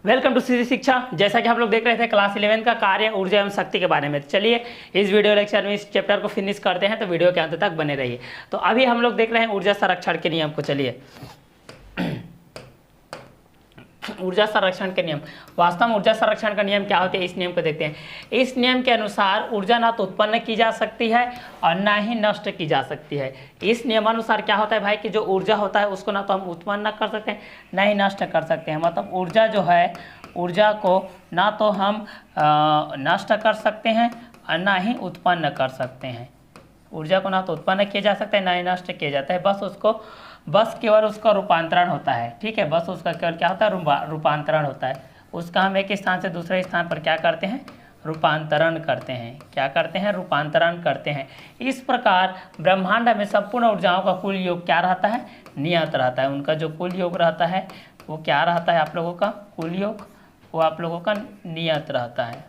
Welcome to सीधी शिक्षा। जैसा कि हम लोग देख रहे थे क्लास 11 का कार्य ऊर्जा एवं शक्ति के बारे में। चलिए इस वीडियो लेक्चर में इस चैप्टर को फिनिश करते हैं, तो वीडियो के अंत तक बने रहिए। तो अभी हम लोग देख रहे हैं ऊर्जा संरक्षण के नियम को। चलिए ऊर्जा संरक्षण के नियम, वास्तव में ऊर्जा संरक्षण का नियम क्या होते हैं, इस नियम को देखते हैं। इस नियम के अनुसार ऊर्जा ना तो उत्पन्न की जा सकती है और ना ही नष्ट की जा सकती है। इस नियमानुसार क्या होता है भाई कि जो ऊर्जा होता है उसको ना तो हम उत्पन्न ना कर सकते हैं ना ही नष्ट कर सकते हैं। मतलब ऊर्जा जो है, ऊर्जा को ना तो हम नष्ट कर सकते हैं और ना ही उत्पन्न कर सकते हैं। ऊर्जा को ना तो उत्पन्न किया जा सकता है ना ही नष्ट किया जाता है, बस केवल उसका रूपांतरण होता है। ठीक है, बस उसका केवल क्या होता है, रूपांतरण होता है। उसका हम एक स्थान से दूसरे स्थान पर क्या करते हैं, रूपांतरण करते हैं। क्या करते हैं, रूपांतरण करते हैं। इस प्रकार ब्रह्मांड में संपूर्ण ऊर्जाओं का कुल योग क्या रहता है, नियत रहता है। उनका जो कुल योग रहता है वो क्या रहता है, आप लोगों का कुल योग वो आप लोगों का नियत रहता है।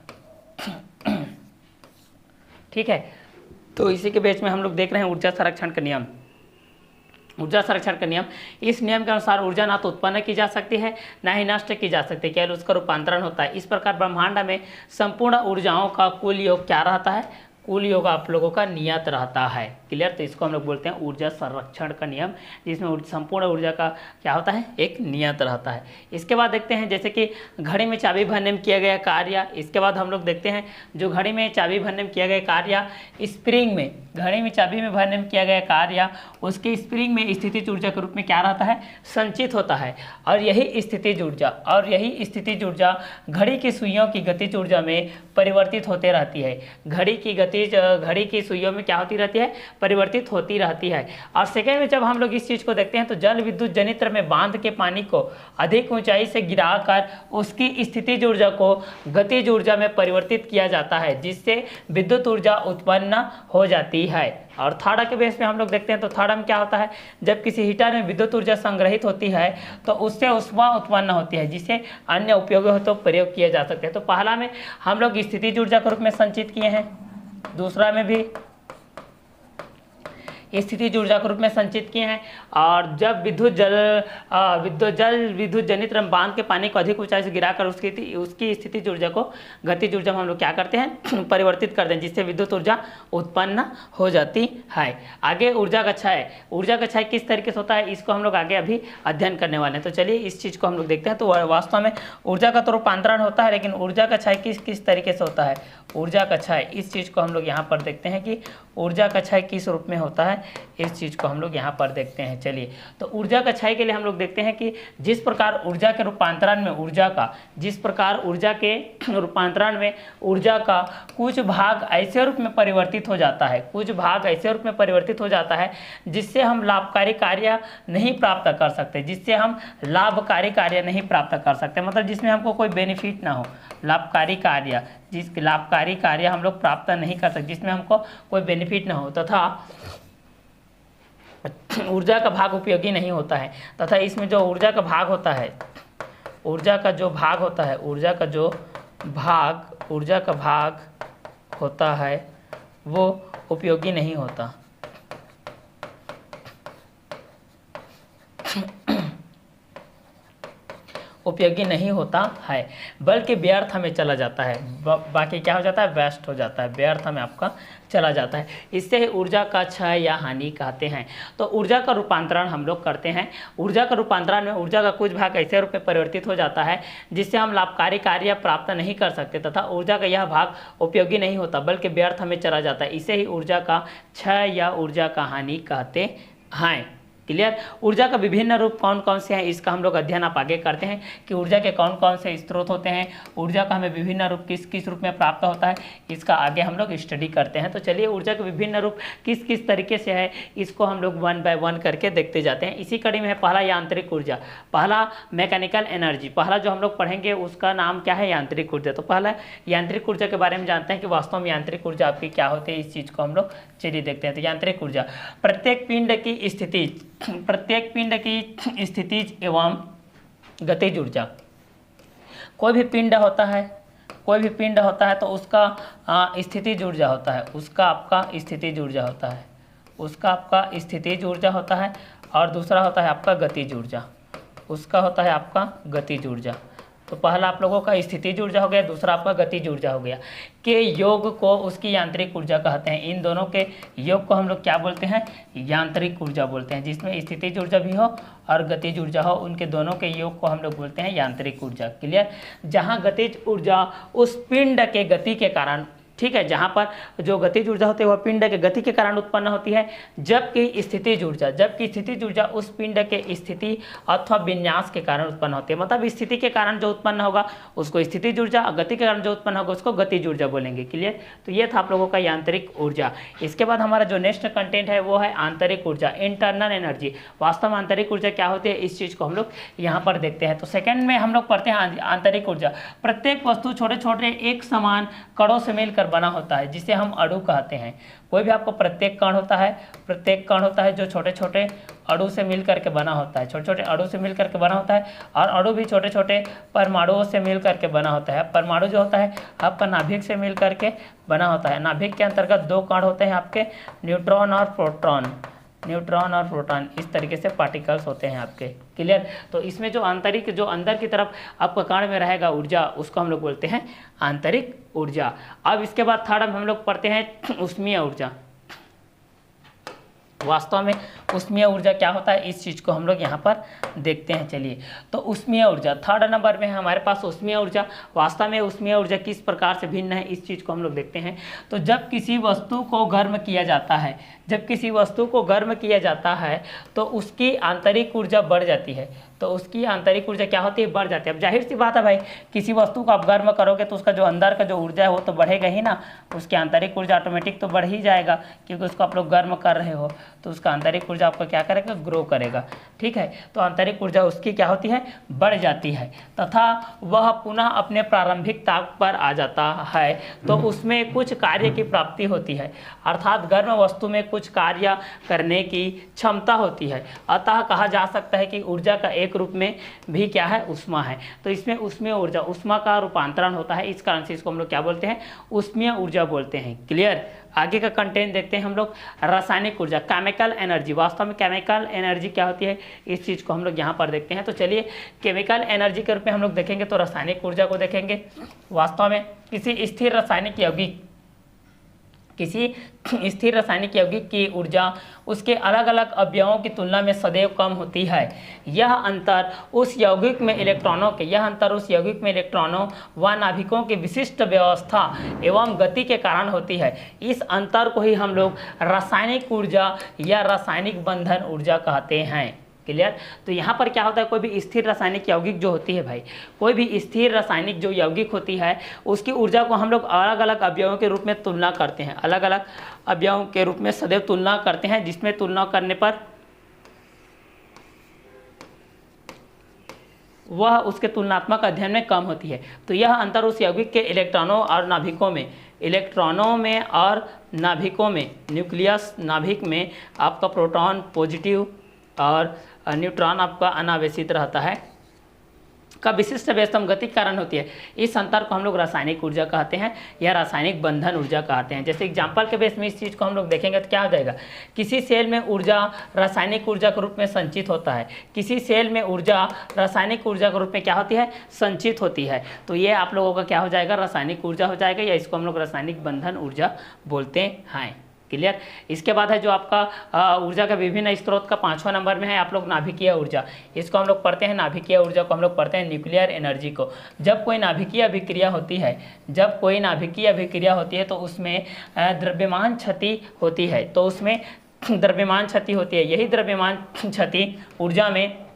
ठीक है, तो इसी के बेस में हम लोग देख रहे हैं ऊर्जा संरक्षण का नियम। ऊर्जा संरक्षण का नियम, इस नियम के अनुसार ऊर्जा ना तो उत्पन्न की जा सकती है ना ही नष्ट की जा सकती है, केवल उसका रूपांतरण होता है। इस प्रकार ब्रह्मांड में संपूर्ण ऊर्जाओं का कुल योग क्या रहता है, कुल योग आप लोगों का नियत रहता है। क्लियर, तो इसको हम लोग बोलते हैं ऊर्जा संरक्षण का नियम, जिसमें संपूर्ण ऊर्जा का क्या होता है, एक नियत रहता है। इसके बाद देखते हैं जैसे कि घड़ी में चाबी भरने में किया गया कार्य। इसके बाद हम लोग देखते हैं जो घड़ी में चाबी भरने में किया गया कार्य, स्प्रिंग में, घड़ी में चाबी में भरने में किया गया कार्य उसके स्प्रिंग में स्थितिज ऊर्जा के रूप में क्या रहता है, संचित होता है। और यही स्थितिज ऊर्जा घड़ी की सुइयों की गतिज ऊर्जा में परिवर्तित होते रहती है। घड़ी की सुइयों में क्या होती रहती है, परिवर्तित होती रहती है। और सेकेंड में जब हम लोग इस चीज़ को देखते हैं तो जल विद्युत जनित्र में बांध के पानी को अधिक ऊंचाई से गिराकर उसकी स्थितिज ऊर्जा को गतिज ऊर्जा में परिवर्तित किया जाता है, जिससे विद्युत ऊर्जा उत्पन्न हो जाती है। और थर्ड के बेस में हम लोग देखते हैं तो थर्ड में क्या होता है, जब किसी हीटर में विद्युत ऊर्जा संग्रहित होती है तो उससे ऊष्मा उत्पन्न होती है, जिसे अन्य उपयोगी हेतु प्रयोग किया जा सकता है। तो पहला में हम लोग स्थितिज ऊर्जा के रूप में संचित किए हैं, दूसरा में भी स्थितिज ऊर्जा के रूप में संचित किए हैं। और जब विद्युत जनित्र में बांध के पानी को अधिक ऊंचाई से गिराकर उसकी स्थितिज ऊर्जा को गतिज ऊर्जा में हम लोग क्या करते हैं, परिवर्तित करते हैं, जिससे विद्युत ऊर्जा उत्पन्न हो जाती है। आगे ऊर्जा का क्षय किस तरीके से होता है, इसको हम लोग आगे अभी अध्ययन करने वाले हैं। तो चलिए इस चीज़ को हम लोग देखते हैं। तो वास्तव में ऊर्जा का तो रूपांतरण होता है, लेकिन ऊर्जा का क्षय किस तरीके से होता है, ऊर्जा का क्षय, इस चीज़ को हम लोग यहाँ पर देखते हैं कि ऊर्जा का क्षय किस रूप में होता है, इस चीज़ को हम लोग यहाँ पर देखते हैं। चलिए, तो ऊर्जा का क्षय के लिए हम लोग देखते हैं कि जिस प्रकार ऊर्जा के रूपांतरण में ऊर्जा का कुछ भाग ऐसे रूप में परिवर्तित हो जाता है, जिससे हम लाभकारी कार्य नहीं प्राप्त कर सकते, मतलब जिसमें हमको कोई बेनिफिट ना हो, लाभकारी कार्य हम लोग प्राप्त नहीं कर सकते, जिसमें हमको कोई बेनिफिट ना हो, तथा ऊर्जा का भाग उपयोगी नहीं होता है, तथा इसमें जो ऊर्जा का भाग होता है वो उपयोगी नहीं होता। उपयोगी नहीं होता है, बल्कि व्यर्थ में चला जाता है। बाकी क्या हो जाता है, वेस्ट हो जाता है, व्यर्थ में आपका चला जाता है। इससे ऊर्जा का क्षय या हानि कहते हैं। तो ऊर्जा का रूपांतरण हम लोग करते हैं। ऊर्जा का रूपांतरण में ऊर्जा का कुछ भाग ऐसे रूप में परिवर्तित हो जाता है जिससे हम लाभकारी कार्य प्राप्त नहीं कर सकते, तथा ऊर्जा का यह भाग उपयोगी नहीं होता बल्कि व्यर्थ में चला जाता है। इसे ही ऊर्जा का क्षय या ऊर्जा का हानि कहते हैं। क्लियर, ऊर्जा का विभिन्न रूप कौन कौन से हैं, इसका हम लोग अध्ययन आप आगे करते हैं कि ऊर्जा के कौन कौन से स्रोत होते हैं, ऊर्जा का हमें विभिन्न रूप किस किस रूप में प्राप्त होता है, इसका आगे हम लोग स्टडी करते हैं। तो चलिए ऊर्जा के विभिन्न रूप किस किस तरीके से है, इसको हम लोग 1 बाय 1 करके देखते जाते हैं। इसी कड़ी में है पहला यांत्रिक ऊर्जा, पहला मैकेनिकल एनर्जी। पहला जो हम लोग पढ़ेंगे उसका नाम क्या है, यांत्रिक ऊर्जा। तो पहला यांत्रिक ऊर्जा के बारे में जानते हैं कि वास्तव में यांत्रिक ऊर्जा आपकी क्या होती है, इस चीज़ को हम लोग चलिए देखते हैं। तो यांत्रिक ऊर्जा प्रत्येक पिंड की स्थितिज एवं गतिज ऊर्जा। कोई भी पिंड होता है तो उसका स्थितिज ऊर्जा होता है, उसका आपका स्थितिज ऊर्जा होता है, और दूसरा होता है आपका गतिज ऊर्जा, उसका होता है आपका गतिज ऊर्जा। तो पहला आप लोगों का स्थितिज ऊर्जा हो गया, दूसरा आपका गतिज ऊर्जा हो गया, के योग को उसकी यांत्रिक ऊर्जा कहते हैं। इन दोनों के योग को हम लोग क्या बोलते हैं, यांत्रिक ऊर्जा बोलते हैं। जिसमें स्थितिज ऊर्जा भी हो और गतिज ऊर्जा हो, उनके दोनों के योग को हम लोग बोलते हैं यांत्रिक ऊर्जा। क्लियर। जहाँ गतिज ऊर्जा उस पिंड के गति के कारण, ठीक है, जहाँ पर जो गतिज ऊर्जा होती है वह पिंड के गति के कारण उत्पन्न होती है, जबकि स्थितिज ऊर्जा उस पिंड के स्थिति अथवा विन्यास के कारण उत्पन्न होती है। मतलब स्थिति के कारण जो उत्पन्न होगा उसको स्थितिज ऊर्जा, और गति के कारण जो उत्पन्न होगा उसको गतिज ऊर्जा बोलेंगे। क्लियर। तो ये था आप लोगों का यांत्रिक ऊर्जा। इसके बाद हमारा जो नेक्स्ट कंटेंट है वो है आंतरिक ऊर्जा, इंटरनल एनर्जी। वास्तव में आंतरिक ऊर्जा क्या होती है, इस चीज़ को हम लोग यहाँ पर देखते हैं। तो सेकेंड में हम लोग पढ़ते हैं आंतरिक ऊर्जा। प्रत्येक वस्तु छोटे छोटे एक समान कणों से मिलकर बना होता है, जिसे हम अणु कहते हैं। कोई भी आपको प्रत्येक कण होता है जो छोटे छोटे अणु से मिल करके बना होता है, छोटे छोटे अणु से मिल करके बना होता है, और अणु भी छोटे छोटे परमाणुओं से मिल करके बना होता है। परमाणु जो होता है आपका नाभिक से मिल करके बना होता है। नाभिक के अंतर्गत दो कण होते हैं आपके, न्यूट्रॉन और प्रोटॉन। इस तरीके से पार्टिकल्स होते हैं आपके। क्लियर। तो इसमें जो आंतरिक, जो अंदर की तरफ आपका कण में रहेगा ऊर्जा, उसको हम लोग बोलते हैं आंतरिक ऊर्जा। अब इसके बाद थर्ड हम लोग पढ़ते हैं ऊष्मीय ऊर्जा। वास्तव में ऊष्मीय ऊर्जा क्या होता है, इस चीज़ को हम लोग यहाँ पर देखते हैं। चलिए, तो ऊष्मीय ऊर्जा थर्ड नंबर में है हमारे पास ऊष्मीय ऊर्जा। वास्तव में ऊष्मीय ऊर्जा किस प्रकार से भिन्न है, इस चीज़ को हम लोग देखते हैं। तो जब किसी वस्तु को गर्म किया जाता है, तो उसकी आंतरिक ऊर्जा बढ़ जाती है। तो उसकी आंतरिक ऊर्जा क्या होती है, बढ़ जाती है। अब जाहिर सी बात है भाई, किसी वस्तु को आप गर्म करोगे तो उसका जो अंदर का जो ऊर्जा है वो तो बढ़ेगा ही ना, उसकी आंतरिक ऊर्जा ऑटोमेटिक तो बढ़ ही जाएगा, क्योंकि उसको आप लोग गर्म कर रहे हो, तो उसका आंतरिक ऊर्जा आपका क्या करेगा, ग्रो करेगा। ठीक है। तो आंतरिक ऊर्जा उसकी क्या होती है, बढ़ जाती है, तथा वह पुनः अपने प्रारंभिक ताप पर आ जाता है। तो उसमें कुछ कार्य की प्राप्ति होती है, अर्थात गर्म वस्तु में कुछ कार्य करने की क्षमता होती है। अतः कहा जा सकता है कि ऊर्जा का एक रूप में भी क्या है, ऊष्मा है। तो इसमें ऊष्मीय ऊर्जा, ऊष्मा का रूपांतरण होता है, इस कारण से इसको हम लोग क्या बोलते हैं, ऊष्मीय ऊर्जा बोलते हैं। क्लियर। आगे का कंटेंट देखते हैं हम लोग, रासायनिक ऊर्जा, केमिकल एनर्जी। वास्तव में केमिकल एनर्जी क्या होती है, इस चीज़ को हम लोग यहाँ पर देखते हैं। तो चलिए, केमिकल एनर्जी के रूप में हम लोग देखेंगे तो रासायनिक ऊर्जा को देखेंगे। वास्तव में किसी स्थिर रासायनिक यौगिक की ऊर्जा उसके अलग अलग अवयवों की तुलना में सदैव कम होती है। यह अंतर उस यौगिक में इलेक्ट्रॉनों व नाभिकों की विशिष्ट व्यवस्था एवं गति के कारण होती है। इस अंतर को ही हम लोग रासायनिक ऊर्जा या रासायनिक बंधन ऊर्जा कहते हैं। क्लियर। तो यहाँ पर क्या होता है, कोई भी स्थिर रासायनिक यौगिक जो होती है भाई, कोई भी स्थिर रासायनिक जो यौगिक होती है, उसकी ऊर्जा को हम लोग अलग अलग अवयवों के रूप में तुलना करते हैं, अलग अलग अवयवों के रूप में सदैव तुलना करते हैं, जिसमें तुलना करने पर वह उसके तुलनात्मक अध्ययन में कम होती है। तो यह अंतर उस यौगिक के इलेक्ट्रॉनों और नाभिकों में, न्यूक्लियस नाभिक में आपका प्रोटॉन पॉजिटिव और न्यूट्रॉन आपका अनावेशित रहता है, का विशिष्ट व्यस्तम गति के कारण होती है। इस अंतर को हम लोग रासायनिक ऊर्जा कहते हैं या रासायनिक बंधन ऊर्जा कहते हैं। जैसे एग्जाम्पल के बेस में इस चीज़ को हम लोग देखेंगे तो क्या हो जाएगा, किसी सेल में ऊर्जा रासायनिक ऊर्जा के रूप में संचित होता है, किसी सेल में ऊर्जा रासायनिक ऊर्जा के रूप में क्या होती है, संचित होती है। तो ये आप लोगों का क्या हो जाएगा, रासायनिक ऊर्जा हो जाएगा, या इसको हम लोग रासायनिक बंधन ऊर्जा बोलते हैं। क्लियर। इसके बाद है जो आपका ऊर्जा का विभिन्न स्रोत का 5वां नंबर में है आप लोग नाभिकीय ऊर्जा। इसको हम लोग पढ़ते हैं, नाभिकीय ऊर्जा को हम लोग पढ़ते हैं न्यूक्लियर एनर्जी को। जब कोई नाभिकीय अभिक्रिया होती है तो उसमें द्रव्यमान क्षति होती है, यही द्रव्यमान क्षति ऊर्जा में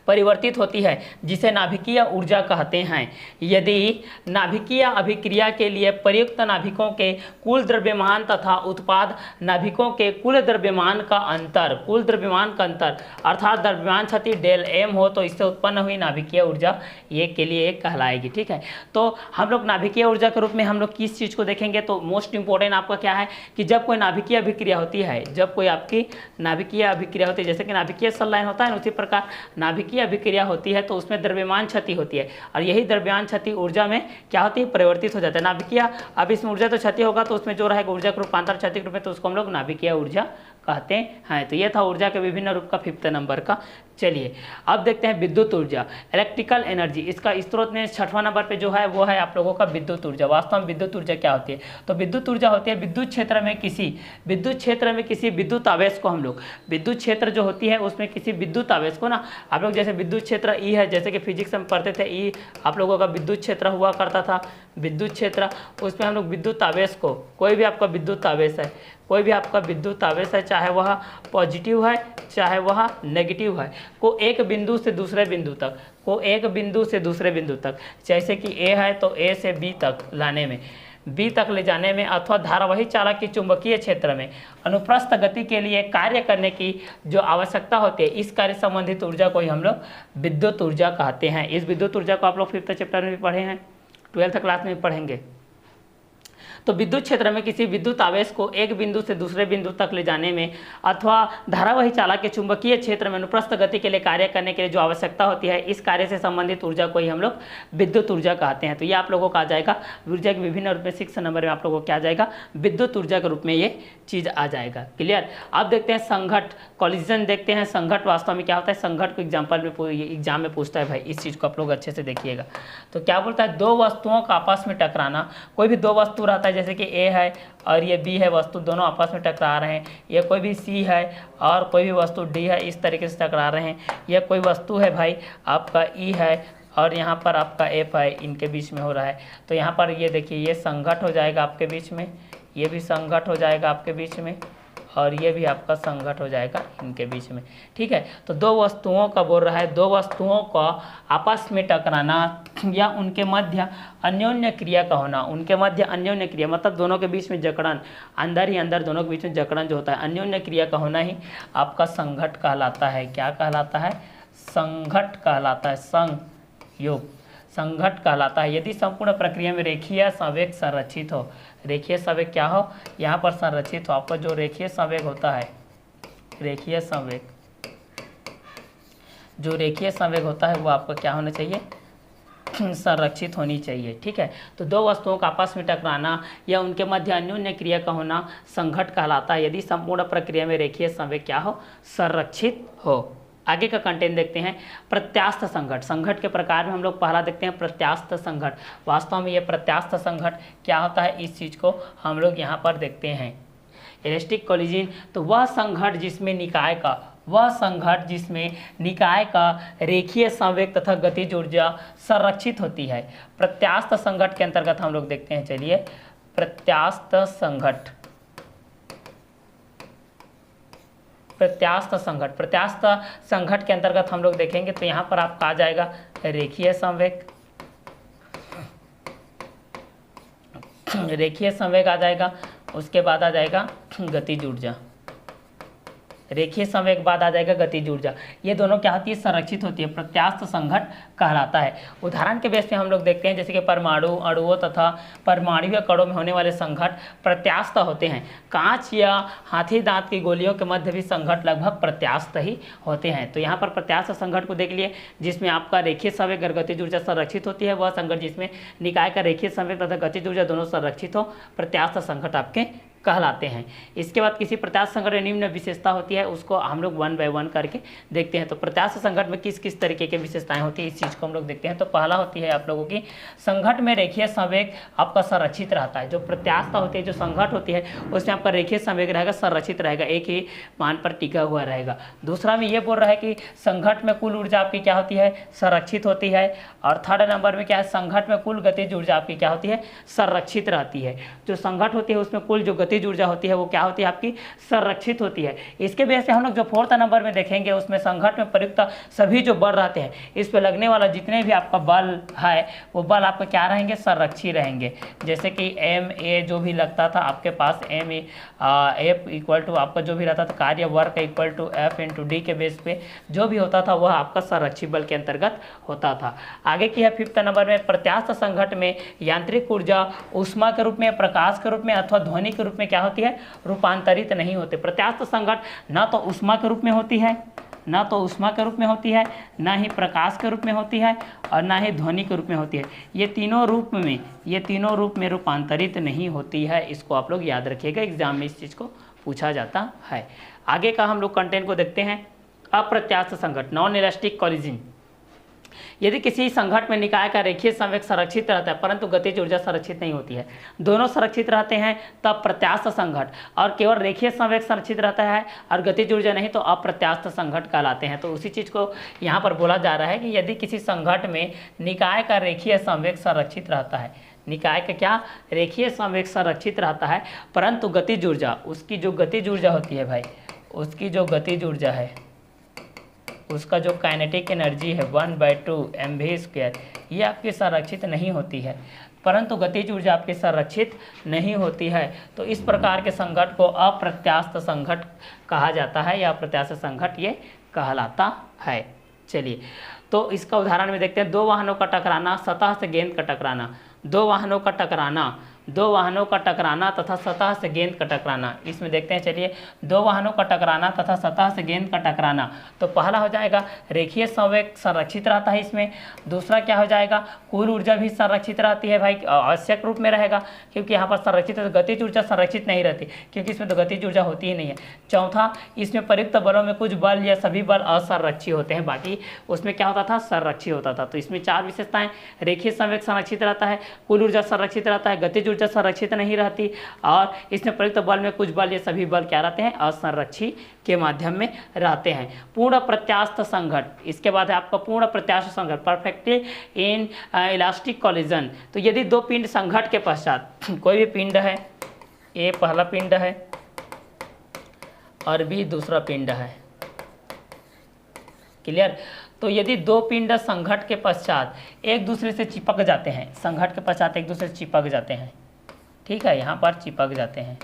परिवर्तित होती है, जिसे नाभिकीय ऊर्जा कहते हैं। यदि नाभिकीय अभिक्रिया के लिए प्रयुक्त नाभिकों के कुल द्रव्यमान तथा उत्पाद नाभिकों के कुल द्रव्यमान का अंतर अर्थात द्रव्यमान क्षति डेल एम हो, तो इससे उत्पन्न हुई नाभिकीय ऊर्जा ये के लिए एक कहलाएगी। ठीक है। तो हम लोग नाभिकीय ऊर्जा के रूप में हम लोग किस चीज़ को देखेंगे, तो मोस्ट इंपॉर्टेंट आपका क्या है कि जब कोई नाभिकीय अभिक्रिया होती है, जैसे कि नाभिकीय संलयन होता है, उसी प्रकार नाभिकीय अभिक्रिया होती है, तो उसमें द्रव्यमान क्षति होती है, और यही द्रव्यमान क्षति ऊर्जा में क्या होती है, परिवर्तित हो जाता है। नाभिकीय, अब इसमें ऊर्जा तो क्षति होगा, तो उसमें जो रहेगा ऊर्जा का रूपांतर क्षति के रूप में, तो उसको हम लोग नाभिकीय ऊर्जा कहते हैं। तो ये था ऊर्जा के विभिन्न रूप का 5th नंबर का। चलिए अब देखते हैं विद्युत ऊर्जा, इलेक्ट्रिकल एनर्जी। इसका स्रोत में 6वां नंबर पे जो है वो है आप लोगों का विद्युत ऊर्जा। वास्तव में विद्युत ऊर्जा क्या होती है? तो विद्युत ऊर्जा होती है विद्युत क्षेत्र में किसी विद्युत आवेश को हम लोग, विद्युत क्षेत्र जो होती है उसमें किसी विद्युत आवेश को ना, आप लोग जैसे विद्युत क्षेत्र ई है, जैसे कि फिजिक्स में पढ़ते थे ई आप लोगों का विद्युत क्षेत्र हुआ करता था, विद्युत क्षेत्र, उसमें हम लोग विद्युत आवेश को, कोई भी आपका विद्युत आवेश है, कोई भी आपका विद्युत आवेश है, चाहे वह पॉजिटिव है चाहे वह नेगेटिव है, को एक बिंदु से दूसरे बिंदु तक, जैसे कि ए है तो ए से बी तक लाने में, बी तक ले जाने में, अथवा धारावाही चालक की चुंबकीय क्षेत्र में अनुप्रस्थ गति के लिए कार्य करने की जो आवश्यकता होती है, इस कार्य संबंधित ऊर्जा को ही हम लोग विद्युत ऊर्जा कहते हैं। इस विद्युत ऊर्जा को आप लोग 5th चैप्टर में भी पढ़े हैं, 12th क्लास में भी पढ़ेंगे। तो विद्युत क्षेत्र में किसी विद्युत आवेश को एक बिंदु से दूसरे बिंदु तक ले जाने में अथवा धारावाही चालक के चुंबकीय क्षेत्र में अनुप्रस्थ गति के लिए कार्य करने के लिए जो आवश्यकता होती है, इस कार्य से संबंधित ऊर्जा को ही हम लोग विद्युत ऊर्जा कहते हैं। तो ये आप लोगों का आ जाएगा ऊर्जा के विभिन्न रूप में 6 नंबर में आप लोगों को क्या आ जाएगा, विद्युत ऊर्जा के रूप में ये चीज़ आ जाएगा। क्लियर। अब देखते हैं संघट, कॉलिजन देखते हैं। संघट वास्तव में क्या होता है? संघट को एग्जाम्पल में एग्जाम में पूछता है भाई, इस चीज़ को आप लोग अच्छे से देखिएगा। तो क्या बोलता है? दो वस्तुओं का आपस में टकराना। कोई भी दो वस्तु रहता है, जैसे कि ए है और ये बी है, वस्तु दोनों आपस में टकरा रहे हैं। ये कोई भी सी है और कोई भी वस्तु डी है, इस तरीके से टकरा रहे हैं। यह कोई वस्तु है भाई आपका ई है और यहाँ पर आपका एफ है, इनके बीच में हो रहा है। तो यहाँ पर ये देखिए, ये संघट हो जाएगा आपके बीच में, ये भी संघट हो जाएगा आपके बीच में और ये भी आपका संघट हो जाएगा इनके बीच में। ठीक है। तो दो वस्तुओं का बोल रहा है, दो वस्तुओं का आपस में टकराना या उनके मध्य अन्योन्य क्रिया का होना। उनके मध्य अन्योन्य क्रिया मतलब दोनों के बीच में जकड़न, अंदर ही अंदर दोनों के बीच में जकड़न जो होता है, अन्योन्य क्रिया का होना ही आपका संघट कहलाता है। क्या कहलाता है? संघट कहलाता है। संयोग, संघट कहलाता है। यदि संपूर्ण प्रक्रिया में रेखीय संवेग संरक्षित हो, रेखीय संवेग क्या हो? यहाँ पर संरक्षित हो। आपका जो रेखीय संवेग होता है, रेखीय संवेग, जो रेखीय संवेग होता है वो आपका क्या होना चाहिए? संरक्षित होनी चाहिए। ठीक है। तो दो वस्तुओं का आपस में टकराना या उनके मध्य अन्योन्य क्रिया का होना संघट कहलाता है, यदि संपूर्ण प्रक्रिया में रेखीय संवेग क्या हो? संरक्षित हो। आगे का कंटेंट देखते हैं। प्रत्यास्थ संघट, संघट के प्रकार में हम लोग पहला देखते हैं प्रत्यास्थ संघट। वास्तव में ये प्रत्यास्थ संघट क्या होता है, इस चीज़ को हम लोग यहाँ पर देखते हैं। इलेक्ट्रिक कोलिजन, तो वह संघट जिसमें निकाय का, वह संघट जिसमें निकाय का रेखीय संवेग तथा गतिज ऊर्जा संरक्षित होती है। प्रत्यास्थ संघट के अंतर्गत हम लोग देखते हैं, चलिए प्रत्यास्थ संघट, प्रत्यास्थ संघट, प्रत्यास्थ संघट के अंतर्गत हम लोग देखेंगे तो यहाँ पर आपका आ जाएगा रेखीय संवेग, रेखीय संवेग आ जाएगा। उसके बाद आ जाएगा गतिज ऊर्जा, रेखीय संवेग बाद आ जाएगा गतिज ऊर्जा। ये दोनों क्या होती है? संरक्षित होती है। प्रत्यास्थ संघट कहलाता है। उदाहरण के बेस पे हम लोग देखते हैं, जैसे कि परमाणु, अणुओं तथा परमाणुीय कणों में होने वाले संघट प्रत्यास्थ होते हैं। कांच या हाथी दांत की गोलियों के मध्य भी संघट लगभग प्रत्यास्थ ही होते हैं। तो यहाँ पर प्रत्यास्थ संघट को देख लिए, जिसमें आपका रेखीय संवेग और गतिज ऊर्जा संरक्षित होती है। वह संघट जिसमें निकाय का रेखीय संवेग तथा गतिज ऊर्जा दोनों संरक्षित हो, प्रत्यास्थ संघट आपके कहलाते हैं। इसके बाद किसी प्रत्यास्थ संघट में निम्न विशेषता होती है, उसको हम लोग 1 बाय 1 करके देखते हैं। तो प्रत्यास्थ संघट में किस किस तरीके की विशेषताएं होती है, इस चीज़ को हम लोग देखते हैं। तो पहला होती है आप लोगों की, संघट में रेखीय संवेग आपका संरक्षित रहता है। जो प्रत्यास्थ होती है, जो संघट होती है, उसमें आपका रेखीय संवेग रहेगा, संरक्षित रहेगा, एक ही मान पर टिका हुआ रहेगा। दूसरा में ये बोल रहा है कि संघट में कुल ऊर्जा आपकी क्या होती है? संरक्षित होती है। और थर्ड नंबर में क्या है? संघट में कुल गतिज ऊर्जा आपकी क्या होती है? संरक्षित रहती है। जो संघट होती है उसमें कुल जो गतिज ऊर्जा होती है वो क्या होती है? आपकी संरक्षित होती है। इसके वजह से हम लोग जो 4th नंबर में देखेंगे, उसमें संघट में प्रयुक्त सभी जो बल रहते हैं, इस पे लगने वाला जितने भी आपका बल है, वो बल आपका क्या रहेंगे? संरक्षित रहेंगे। जैसे कि एम ए जो भी लगता था आपके पास, एम एफ इक्वल टू आपका जो भी रहता था कार्य work equal to F into D के बेस पे जो भी होता था, वह आपका संरक्षित बल के अंतर्गत होता था। आगे की है 5th नंबर में, प्रत्यास्थ संघट में यांत्रिक ऊर्जा ऊष्मा के रूप में, प्रकाश के रूप में अथवा ध्वनि के रूप में क्या होती है? रूपांतरित नहीं होते। प्रत्यास्थ संघट ना तो ऊष्मा के रूप में होती है, ना तो ऊष्मा के रूप में होती है, ना ही प्रकाश के रूप में होती है और ना ही ध्वनि के रूप में होती है। ये तीनों रूप में रूपांतरित नहीं होती है। इसको आप लोग याद रखिएगा, एग्जाम में इस चीज़ को पूछा जाता है। आगे का हम लोग कंटेंट को देखते हैं। अप्रत्यास्थ संघट, नॉन इलास्टिक कोलिजन। यदि किसी संघट में निकाय का रेखीय संवेग संरक्षित रहता है परंतु गतिज ऊर्जा संरक्षित नहीं होती है, दोनों संरक्षित रहते हैं तब प्रत्यास्थ संघट, और केवल रेखीय संवेग संरक्षित रहता है और गतिज ऊर्जा नहीं तो अप्रत्यास्थ संघट कहलाते हैं। तो उसी चीज़ को यहाँ पर बोला जा रहा है कि यदि किसी संघट में निकाय का रेखीय संवेग संरक्षित रहता है, निकाय का क्या, रेखीय संवेग संरक्षित रहता है परंतु गतिज ऊर्जा, उसकी जो गतिज ऊर्जा होती है भाई, उसकी जो गतिज ऊर्जा है, उसका जो काइनेटिक एनर्जी है 1/2 mv², ये आपकी संरक्षित नहीं होती है, परंतु गतिज ऊर्जा आपकी संरक्षित नहीं होती है। तो इस प्रकार के संघट को अप्रत्यास्थ संघट कहा जाता है या अप्रत्यास्थ संघट ये कहलाता है। चलिए, तो इसका उदाहरण में देखते हैं। दो वाहनों का टकराना, सतह से गेंद का टकराना, दो वाहनों का टकराना, दो वाहनों का टकराना तथा सतह से गेंद का टकराना। इसमें देखते हैं, चलिए, दो वाहनों का टकराना तथा सतह से गेंद का टकराना, तो पहला हो जाएगा रेखीय संवेग संरक्षित रहता है इसमें। दूसरा क्या हो जाएगा, कुल ऊर्जा भी संरक्षित रहती है भाई, आवश्यक रूप में रहेगा, क्योंकि यहाँ पर संरक्षित है, तो गतिज ऊर्जा संरक्षित नहीं रहती क्योंकि इसमें तो गतिज ऊर्जा होती ही नहीं है। चौथा, इसमें प्रयुक्त बलों में कुछ बल या सभी बल असंरक्षित होते हैं, बाकी उसमें क्या होता था, संरक्षित होता था। तो इसमें चार विशेषताएं, रेखीय संवेग संरक्षित रहता है, कुल ऊर्जा संरक्षित रहता है, गतिज ऊर्जा संरक्षित नहीं रहती, और इसमें प्रयुक्त बल में कुछ बल या सभी बल क्या रहते हैं, असंरक्षित के माध्यम में रहते हैं। पूर्ण प्रत्यास्थ संघट, इसके बाद है आपका पूर्ण प्रत्यास्थ संघट, परफेक्टली इन इलास्टिक कोलिजन। तो यदि दो पिंड संघट के पश्चात, कोई भी पिंड है, ए पहला पिंड है और बी दूसरा पिंड है, क्लियर। तो यदि दो पिंड संघट के पश्चात एक दूसरे से चिपक जाते हैं, संघट के पश्चात एक दूसरे से चिपक जाते हैं, ठीक है, यहाँ पर चिपक जाते हैं,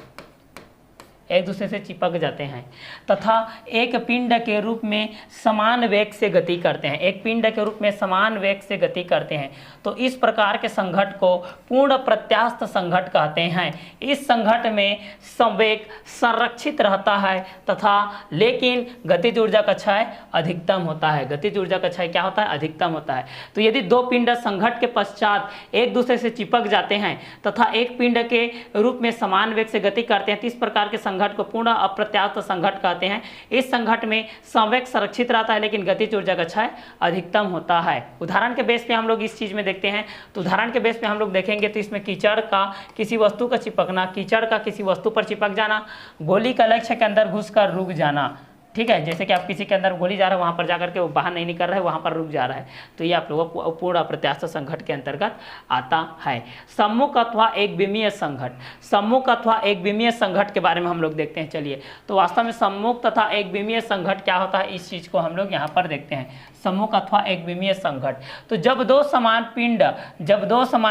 एक दूसरे से चिपक जाते हैं, तथा एक पिंड के रूप में समान वेग से गति करते हैं, एक पिंड के रूप में समान वेग से गति करते हैं, तो इस प्रकार के संघट को पूर्ण प्रत्यास्थ संघट कहते हैं। इस संघट में संवेग संरक्षित रहता है तथा लेकिन गतिज ऊर्जा का क्षय अधिकतम होता है, गतिज ऊर्जा का क्षय क्या होता है, अधिकतम होता है। तो यदि दो पिंड संघट के पश्चात एक दूसरे से चिपक जाते हैं तथा एक पिंड के रूप में समान वेग से गति करते हैं, तो इस प्रकार के संघट को पूर्ण अप्रत्यास्थ संघट कहते हैं। इस संघट में संवेग संरक्षित रहता है लेकिन गतिज ऊर्जा का क्षय अधिकतम होता है। उदाहरण के बेस पे हम लोग इस चीज में देखते हैं, तो उदाहरण के बेस पे हम लोग देखेंगे तो इसमें कीचड़ का किसी वस्तु का चिपकना, कीचड़ का किसी वस्तु पर चिपक जाना, गोली का लक्ष्य के अंदर घुसकर रुक जाना, ठीक है, जैसे कि आप किसी के अंदर गोली जा रहा है, वहाँ पर जाकर के वो बाहर नहीं निकल रहा है, वहाँ पर रुक जा रहा है, तो ये आप लोगों को पूर्ण अप्रत्यास्थ संघट के अंतर्गत आता है। सम्मुख अथवा एक विमीय संघट, सम्मुख अथवा एक विमीय संघट के बारे में हम लोग देखते हैं। चलिए, तो वास्तव में सम्मुख तथा एक विमीय संघट क्या होता है, इस चीज को हम लोग यहाँ पर देखते हैं। सम्मुख अथवा एक विमीय संघट, तो जब दो समान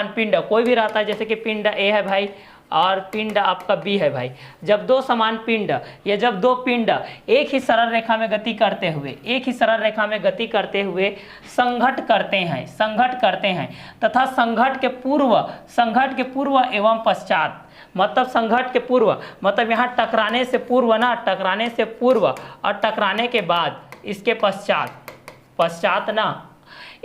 पिंड कोई भी रहता है, जैसे कि पिंड ए है भाई और पिंड आपका बी है भाई, जब दो समान पिंड या जब दो पिंड एक ही सरल रेखा में गति करते हुए संघट करते हैं तथा संघट के पूर्व एवं पश्चात, मतलब संघट के पूर्व मतलब यहाँ टकराने से पूर्व और टकराने के बाद, इसके पश्चात ना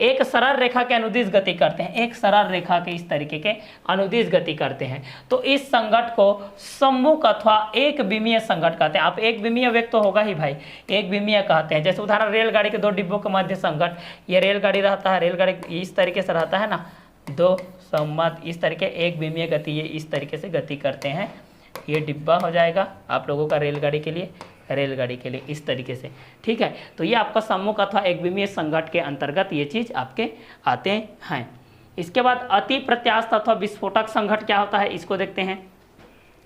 एक सरल रेखा के अनुदिश गति करते हैं, एक सरल रेखा के इस तरीके के अनुदिश गति करते हैं, तो इस संघट को सम्मुख अथवा एक विमीय संघट कहते हैं। आप एक विमीय वेग तो होगा ही भाई, एक विमीय कहते हैं। जैसे उदाहरण रेलगाड़ी के दो डिब्बों के मध्य संघट, ये रेलगाड़ी रहता है, रेलगाड़ी इस तरीके से रहता है ना, दो सम्मत इस तरीके, एक विमीय गति ये इस तरीके से गति करते हैं। ये डिब्बा हो जाएगा आप लोगों का रेलगाड़ी के लिए इस तरीके से, ठीक है। तो ये आपका सम्मुख अथवा एक विमीय संघट के अंतर्गत ये चीज आपके आते हैं। इसके बाद अति प्रत्यास्थ अथवा विस्फोटक संघट क्या होता है, इसको देखते हैं।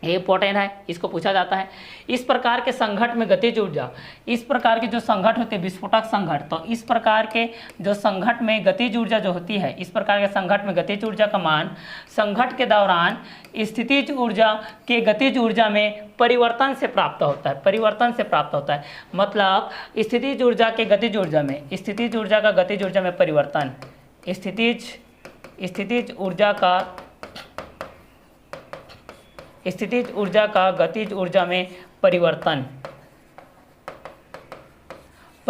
ये इंपॉर्टेंट है, इसको पूछा जाता है। इस प्रकार के संघट में गतिज ऊर्जा, इस प्रकार के जो संघट होते हैं विस्फोटक संघट, तो इस प्रकार के जो संघट में गतिज ऊर्जा जो होती है, इस प्रकार के संघट में गतिज ऊर्जा का मान संघट के दौरान स्थितिज ऊर्जा के गतिज ऊर्जा में परिवर्तन से प्राप्त होता है। मतलब स्थितिज ऊर्जा के गतिज ऊर्जा में, स्थितिज ऊर्जा का गतिज ऊर्जा में परिवर्तन, स्थितिज ऊर्जा का गतिज ऊर्जा में परिवर्तन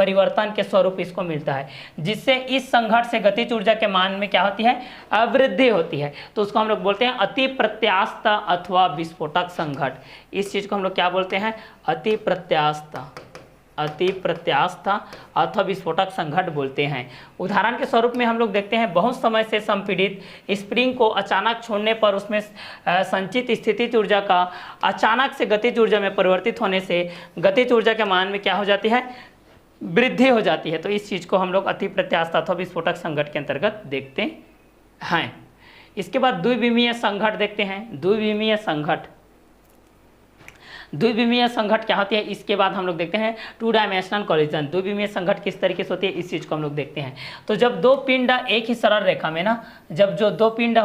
परिवर्तन के स्वरूप इसको मिलता है, जिससे इस संघट से गतिज ऊर्जा के मान में क्या होती है, अवृद्धि होती है। तो उसको हम लोग बोलते हैं अति प्रत्यास्थ अथवा विस्फोटक संघट। इस चीज को हम लोग क्या बोलते हैं, अति प्रत्यास्थ अथवा विस्फोटक संघट बोलते हैं। उदाहरण के स्वरूप में हम लोग देखते हैं, बहुत समय से संपीड़ित स्प्रिंग को अचानक छोड़ने पर उसमें संचित स्थितिज ऊर्जा का अचानक से गतिज ऊर्जा में परिवर्तित होने से गतिज ऊर्जा के मान में क्या हो जाती है, वृद्धि हो जाती है। तो इस चीज को हम लोग अति प्रत्यास्थ अथवा विस्फोटक संघट के अंतर्गत देखते हैं। इसके बाद द्विविमीय संघट देखते हैं। द्विविमीय संघट क्या होती है, इसके बाद हम लोग देखते हैं टू डायमेंशनल कोलिजन। द्विविमीय संघट किस तरीके से होती है, इस चीज को हम लोग देखते हैं। तो जब दो पिंड एक ही सरल रेखा में ना, जब दो पिंड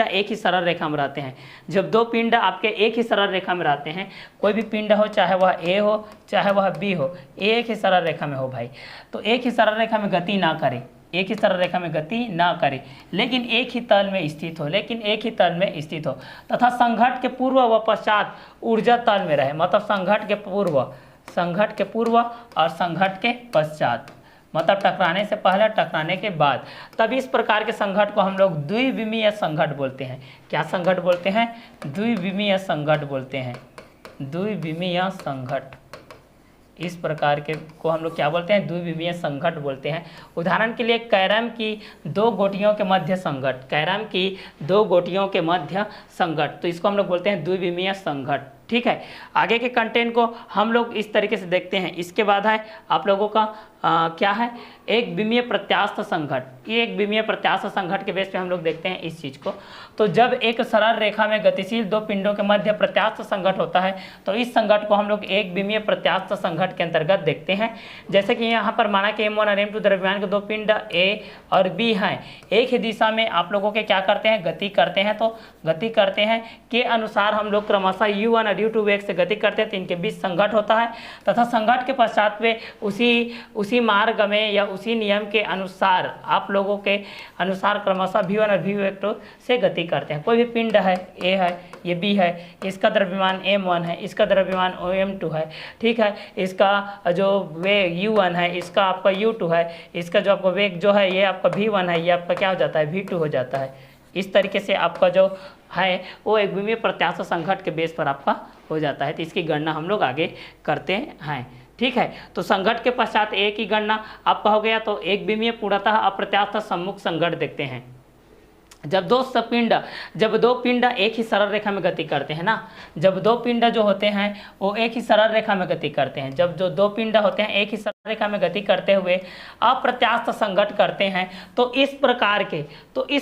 एक ही सरल रेखा में रहते हैं, जब दो पिंड आपके एक ही सरल रेखा में रहते हैं, कोई भी पिंड हो, चाहे वह ए हो चाहे वह बी हो, एक ही सरल रेखा में हो भाई, तो एक ही सरल रेखा में गति ना करे, एक ही सरल रेखा में गति ना करे, लेकिन एक ही तल में स्थित हो, तथा संघट के पूर्व व पश्चात ऊर्जा तल में रहे। मतलब संघट के पूर्व और संघट के पश्चात, मतलब टकराने से पहले टकराने के बाद, तब इस प्रकार के संघट को हम लोग द्विविमीय संघट बोलते हैं। क्या संघट बोलते हैं, द्विविमीय संघट बोलते हैं, द्विविमीय संघट। इस प्रकार के को हम लोग क्या बोलते हैं, द्विविमीय संघट बोलते हैं। उदाहरण के लिए कैरम की दो गोटियों के मध्य संघट, तो इसको हम लोग बोलते हैं द्विविमीय संघट। ठीक है, आगे के कंटेंट को हम लोग इस तरीके से देखते हैं। इसके बाद है आप लोगों का क्या है, एक विमीय प्रत्यास्थ संघट। ये एक विमीय प्रत्यास्थ संघट के बेस पे हम लोग देखते हैं इस चीज को। तो जब एक सरल रेखा में गतिशील दो पिंडों के मध्य प्रत्यास्थ संघट होता है, तो इस संघट को हम लोग एक विमीय प्रत्यास्थ संघट के अंतर्गत देखते हैं। जैसे कि यहाँ पर माना कि M1 और M2 द्रव्यमान के दो पिंड A और B हैं, एक ही दिशा में आप लोगों के क्या करते हैं, गति करते हैं के अनुसार हम लोग क्रमशः U1 और U2 वेग से गति करते हैं, तो इनके बीच संघट होता है, तथा संघट के पश्चात वे उसी मार्ग में या उसी नियम के अनुसार आप लोगों के अनुसार क्रमशः V1 और V2 से गति करते हैं। कोई भी पिंड है, A है, ये B है, इसका द्रव्यमान M1 है, इसका द्रव्यमान M2 है, ठीक है, इसका जो वेग U1 है, इसका आपका U2 है, इसका जो आपका वेग जो है ये आपका V1 है, ये आपका क्या हो जाता है, V2 हो जाता है। इस तरीके से आपका जो है वो एक विमीय प्रत्यास्थ संघट के बेस पर आपका हो जाता है। तो इसकी गणना हम लोग आगे करते हैं। ठीक है, तो संघट के पश्चात एक ही गणना आपका हो गया। तो एक विमीय पूर्णतः अप्रत्यास्थ सम्मुख संघट देखते हैं। जब दो पिंड एक ही सरल रेखा में गति करते हैं ना, जब दो पिंड जो होते हैं वो एक ही सरल रेखा में गति करते हैं, जब जो दो पिंड होते हैं एक ही सरल रेखा में गति करते हुए अप्रत्यास्थ संघट करते हैं, तो इस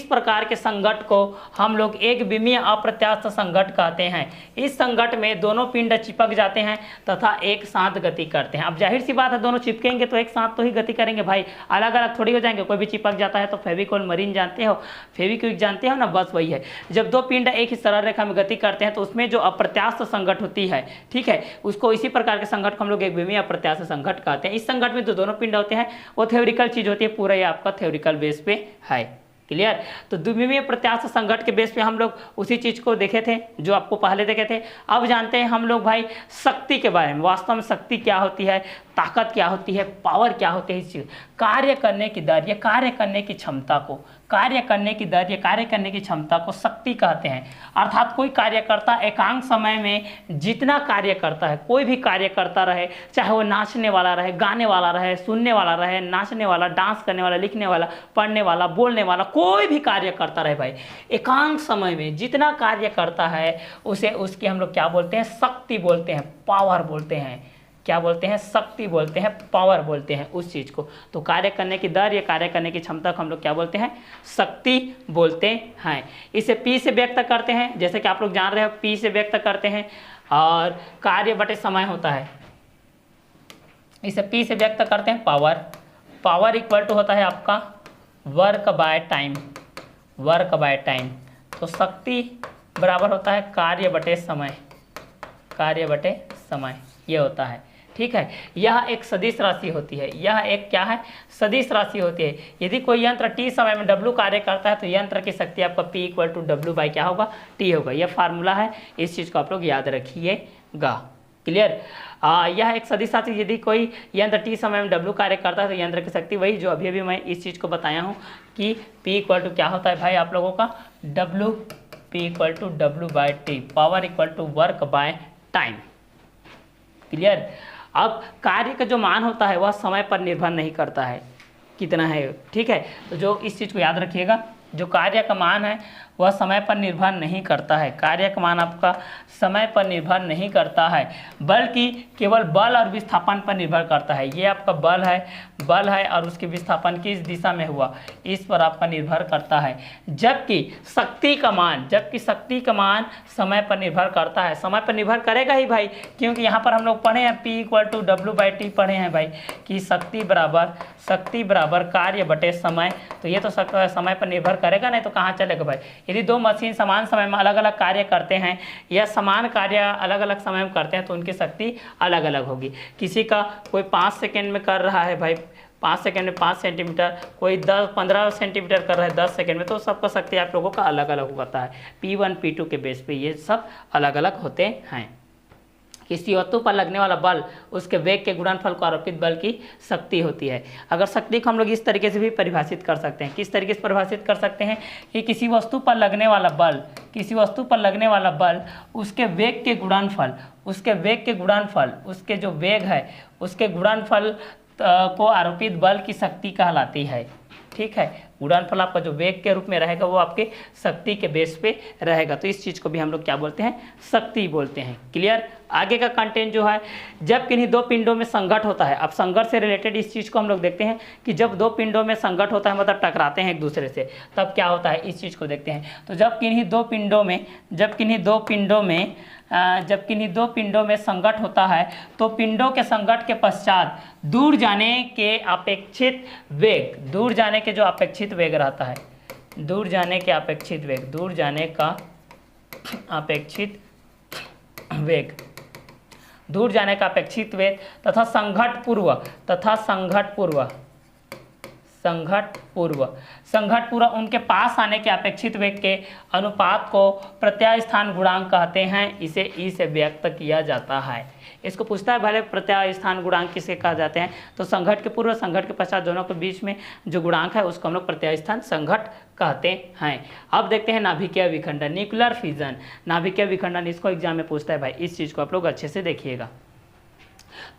प्रकार के संघट को हम लोग एक विमीय अप्रत्यास्थ संघट कहते हैं। इस संघट में दोनों पिंड चिपक जाते हैं तथा एक साथ गति करते हैं। अब जाहिर सी बात है, दोनों चिपकेंगे तो एक साथ तो ही गति करेंगे भाई, अलग अलग थोड़ी हो जाएंगे। कोई भी चिपक जाता है तो फेविकोल मरीन जानते हो, फेविक्विक जानते हो ना, बस वही है। जब दो पिंड एक ही सरल रेखा में गति करते हैं तो उसमें जो अप्रत्यास्थ संघट होती है, ठीक है, उसको इसी प्रकार के संघट को हम लोग एक विमीय अप्रत्यास्थ संघट कहते हैं। इस संघट में जो दोनों पिंड होते हैं वो थ्योरिकल चीज होती है, पूरा ये आपका थ्योरिकल बेस पे है। क्लियर? तो द्विविमीय प्रत्यास्थ संघट के बेस पे हम लोग उसी चीज को देखे थे जो आपको पहले देखे थे। अब जानते हैं हम लोग भाई शक्ति के बारे में, वास्तव में शक्ति क्या होती है, ताकत क्या होती है, पावर क्या होती है, इस चीज कार्य करने की दर या कार्य करने की क्षमता को, कार्य करने की दर या कार्य करने की क्षमता को शक्ति कहते हैं। अर्थात कोई कार्यकर्ता एकांक समय में जितना कार्य करता है, कोई भी कार्य करता रहे, चाहे वो नाचने वाला रहे, गाने वाला रहे, सुनने वाला रहे, नाचने वाला, डांस करने वाला, लिखने वाला, पढ़ने वाला, बोलने वाला, कोई भी कार्य करता रहे भाई, एकांक समय में जितना कार्य करता है उसे उसकी हम लोग क्या बोलते हैं, शक्ति बोलते हैं, पावर बोलते हैं। क्या बोलते हैं, शक्ति बोलते हैं, पावर बोलते हैं उस चीज को। तो कार्य करने की दर या कार्य करने की क्षमता को हम लोग क्या बोलते हैं, शक्ति बोलते हैं। इसे P से व्यक्त करते हैं, जैसे कि आप लोग जान रहे हो P से व्यक्त करते हैं, और कार्य बटे समय होता है, इसे P से व्यक्त करते हैं पावर। पावर इक्वल टू होता है आपका work by time, work by time. तो शक्ति बराबर होता है कार्य बटे समय, कार्य बटे समय, ये होता है। ठीक है, यह एक सदिश राशि होती है, यह एक क्या है, सदिश राशि होती है। यदि कोई यंत्र t समय में w कार्य करता है तो यंत्र की शक्ति आपका P equal to W by क्या होगा, T होगा। यह फार्मूला है, इस चीज को आप लोग याद रखिएगा। क्लियर। यह एक सदिश राशि, यदि कोई यंत्र टी समय में W कार्य करता है तो यंत्र की शक्ति वही जो अभी अभी मैं इस चीज़ को बताया हूँ कि P इक्वल टू क्या होता है भाई आप लोगों का W, P equal to W/T, power equal to work by time. Clear. अब कार्य का जो मान होता है वह समय पर निर्भर नहीं करता है कितना है, ठीक है। तो जो इस चीज़ को याद रखिएगा, जो कार्य का मान है वह समय पर निर्भर नहीं करता है, कार्य का मान आपका समय पर निर्भर नहीं करता है, बल्कि केवल बल और विस्थापन पर निर्भर करता है। ये आपका बल है और उसके विस्थापन किस दिशा में हुआ इस पर आपका निर्भर करता है। जबकि शक्ति का मान समय पर निर्भर करता है, समय पर निर्भर करेगा ही भाई, क्योंकि यहाँ पर हम लोग पढ़े हैं P इक्वल टू W/T पढ़े हैं भाई कि शक्ति बराबर कार्य बटे समय। तो ये तो समय पर निर्भर करेगा, नहीं तो कहाँ चलेगा भाई। यदि दो मशीन समान समय में अलग अलग कार्य करते हैं या समान कार्य अलग अलग समय में करते हैं तो उनकी शक्ति अलग अलग होगी। किसी का कोई 5 सेकेंड में कर रहा है भाई 5 सेकेंड में 5 सेंटीमीटर, कोई 10-15 सेंटीमीटर कर रहा है 10 सेकेंड में, तो सबका शक्ति आप लोगों का अलग अलग होता है। P1 P2 के बेस पे ये सब अलग अलग होते हैं। किसी वस्तु पर लगने वाला बल उसके वेग के गुणनफल को आरोपित बल की शक्ति होती है। अगर शक्ति को हम लोग इस तरीके से भी परिभाषित कर सकते हैं, किस तरीके से परिभाषित कर सकते हैं कि किसी वस्तु पर लगने वाला बल उसके वेग के गुणनफल, उसके जो वेग है उसके गुणनफल को आरोपित बल की शक्ति कहलाती है, ठीक है। गुणनफल आपका जो वेग के रूप में रहेगा वो आपके शक्ति के बेस पे रहेगा, तो इस चीज़ को भी हम लोग क्या बोलते हैं, शक्ति बोलते हैं। क्लियर। आगे का कंटेंट जो है, जब किन्हीं दो पिंडों में संघट होता है, अब संघर्ष से रिलेटेड इस चीज़ को हम लोग देखते हैं कि जब दो पिंडों में संघट होता है मतलब टकराते हैं एक दूसरे से, तब क्या होता है इस चीज़ को देखते हैं। तो जब किन्हीं दो पिंडों में संघट होता है तो पिंडों के संघट के पश्चात दूर जाने के अपेक्षित वेग रहता है, दूर जाने का अपेक्षित वेग तथा संघट पूर्व उनके पास आने के अपेक्षित वेग के अनुपात को प्रत्यास्थान गुणांक कहते हैं। इसे ई से व्यक्त किया जाता है। इसको पूछता है भले प्रत्यास्थान गुणांक किसे कहा जाते हैं, तो संघट के पूर्व संघट के पश्चात दोनों के बीच में जो गुणांक है उसको हम लोग प्रत्यास्थान संघट कहते हैं। अब देखते हैं नाभिकीय विखंडन, न्यूक्लियर फिजन। नाभिकीय विखंडन इसको एग्जाम में पूछता है भाई, इस चीज़ को आप लोग अच्छे से देखिएगा।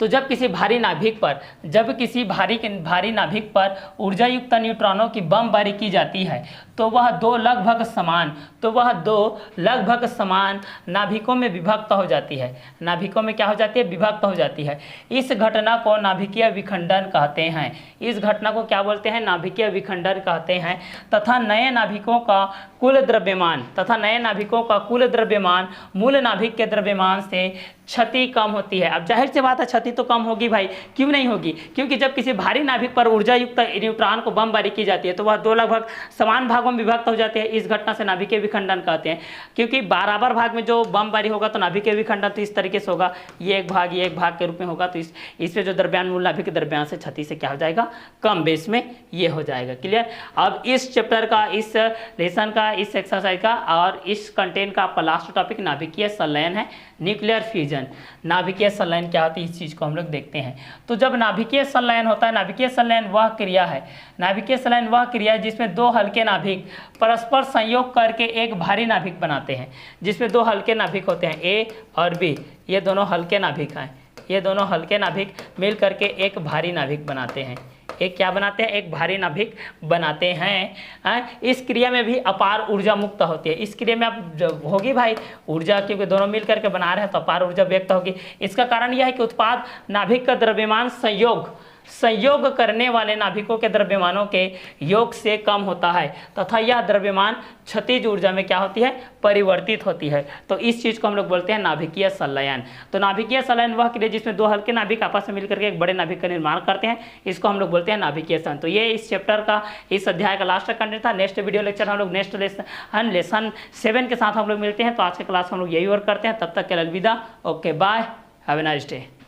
तो जब किसी भारी नाभिक पर ऊर्जा युक्त न्यूट्रॉनों की बमबारी की जाती है तो वह दो लगभग समान नाभिकों में विभक्त हो जाती है। नाभिकों में क्या हो जाती है, विभक्त हो जाती है। इस घटना को नाभिकीय विखंडन कहते हैं। इस घटना को क्या बोलते हैं, नाभिकीय विखंडन कहते हैं। तथा नए नाभिकों का कुल द्रव्यमान मूल नाभिक के द्रव्यमान से क्षति कम होती है। अब जाहिर सी बात है क्षति तो कम होगी भाई, क्यों नहीं होगी, क्योंकि जब किसी भारी नाभिक पर ऊर्जा युक्त न्यूट्रॉन को बमबारी की जाती है तो वह दो लगभग समान भागों में विभक्त हो जाते हैं। इस घटना से नाभिकीय विखंडन कहते हैं। क्योंकि बराबर भाग में जो बमबारी होगा तो नाभिकीय विखंडन तो इस तरीके से होगा, ये एक भाग के रूप में होगा, तो इससे जो द्रव्यमान मूल नाभिक के द्रव्यमान से क्षति से क्या हो जाएगा, कम बेस में ये हो जाएगा। क्लियर। अब इस चैप्टर का, इस लेसन का, इस एक्सरसाइज का और इस कंटेंट का आपका लास्ट टॉपिक नाभिकीय संलयन है, न्यूक्लियर फ्यूजन। नाभिकीय संलयन क्या होती है इस चीज़ को हम लोग देखते हैं। तो जब नाभिकीय संलयन होता है, नाभिकीय संलयन वह क्रिया है जिसमें दो हल्के नाभिक परस्पर संयोग करके एक भारी नाभिक बनाते हैं। जिसमें दो हल्के नाभिक होते हैं ए और बी, ये दोनों हल्के नाभिक हैं। ये दोनों हल्के नाभिक मिल करके एक भारी नाभिक बनाते हैं। एक क्या बनाते हैं, एक भारी नाभिक बनाते हैं। इस क्रिया में भी अपार ऊर्जा मुक्त होती है। इस क्रिया में अब होगी भाई ऊर्जा, क्योंकि दोनों मिल करके बना रहे हैं तो अपार ऊर्जा व्यक्त होगी। इसका कारण यह है कि उत्पाद नाभिक का द्रव्यमान संयोग करने वाले नाभिकों के द्रव्यमानों के योग से कम होता है तथा यह द्रव्यमान क्षतिज ऊर्जा में क्या होती है, परिवर्तित होती है। तो इस चीज़ को हम लोग बोलते हैं नाभिकीय संलयन। तो नाभिकीय संलयन वह क्रिया जिसमें दो हल्के नाभिक आपस में मिलकर के एक बड़े नाभिक का निर्माण करते हैं, इसको हम लोग बोलते हैं नाभिकीय संलयन। तो ये इस चैप्टर का, इस अध्याय का लास्ट कंटेंट था। नेक्स्ट वीडियो लेक्चर हम लोग नेक्स्ट लेसन 7 के साथ हम लोग मिलते हैं। तो आज के क्लास हम लोग यही वर्क करते हैं। तब तक के लिए अलविदा, okay bye, have a nice day.